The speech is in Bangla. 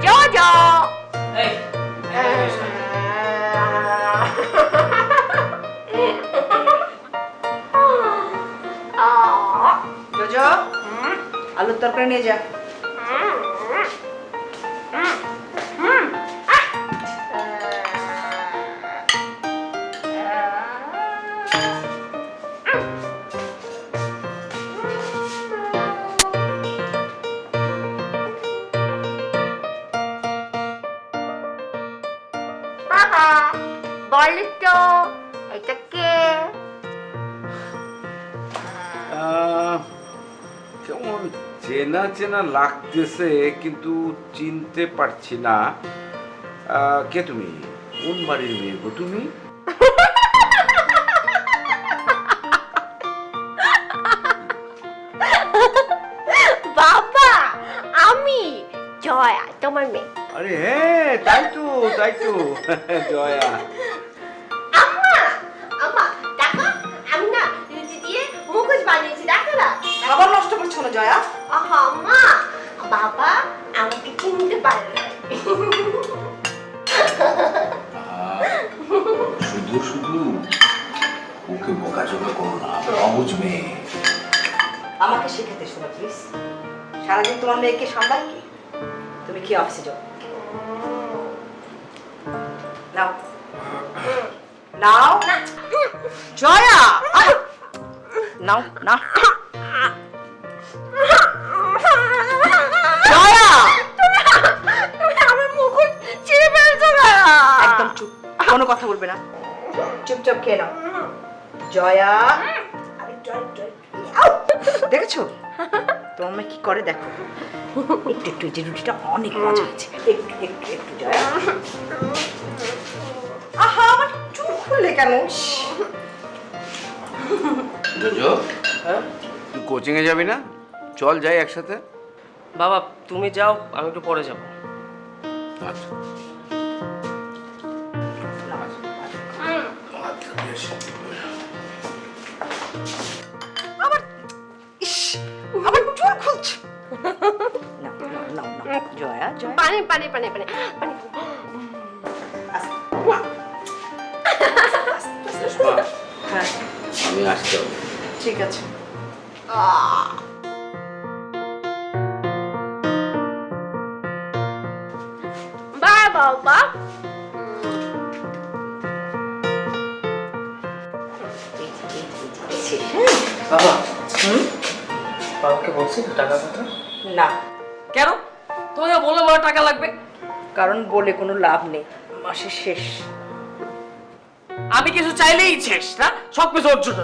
জোজো এই জোজো আলুর তরকারি নিয়ে যা। বাবা বল তো এটা কে? কেমন চেনা চেনা লাগতেছে কিন্তু চিনতে পারছি না। কে তুমি? কোন বাড়ির মেয়ে গো তুমি? বাবা আমি জয়া, তোমার মেয়ে। আরে হ্যাঁ, তাই তো জয়া। আম্মা আম্মা দেখো, আমি না লুচি দিয়ে মুখোশ বানিয়েছি, দেখো না। খাবার নষ্ট করছো না জয়া। আহা আম্মা, বাবা আমাকে চিনতে পারবে। শুধু শুধু ওকে বোকাচোকা করো না, অবুঝ মেয়ে। আমাকে শেখাতে শোনো প্লিজ। সারাদিন তোমার মেয়েকে সামলান কি? তুমি কি অফিসে যাও? নাও নাও জয়া, নাও না জয়া, তুমি আমার মুখোশ ছিঁড়ে ফেলছো না। একদম চুপ, কোনো কথা বলবে না, চুপচাপ খেয়ে নাও। জয়া, আরে জয় জয়, দেখেছো তোমার মেয়ে কি করে? দেখো একটু একটু, যে রুটিটা অনেক মজা আছে, একটু একটু একটু জয়া। আহা আমার চুল খুললে কেন? জো, তুই কোচিং এ যাবি না? চল যাই একসাথে। বাবা তুমি যাও, আমি একটু পরে যাব। আচ্ছা। আমার ইস, আমার চুল খুলছে। না না না না জয়া জয়া, পানি পানি পানি পানি পানি। সুষমা, হ্যাঁ আমি আসতে হবে। ঠিক আছে। বাই বাবা। বাবা হুম, বাবাকে বলছি টাকা কথা? না, কেন? তোমাকে বললাম আমার টাকা লাগবে। কারণ বলে কোনো লাভ নেই, মাসের শেষ। আমি কিছু চাইলেই শেষ না, সব কিছু ওর জন্য।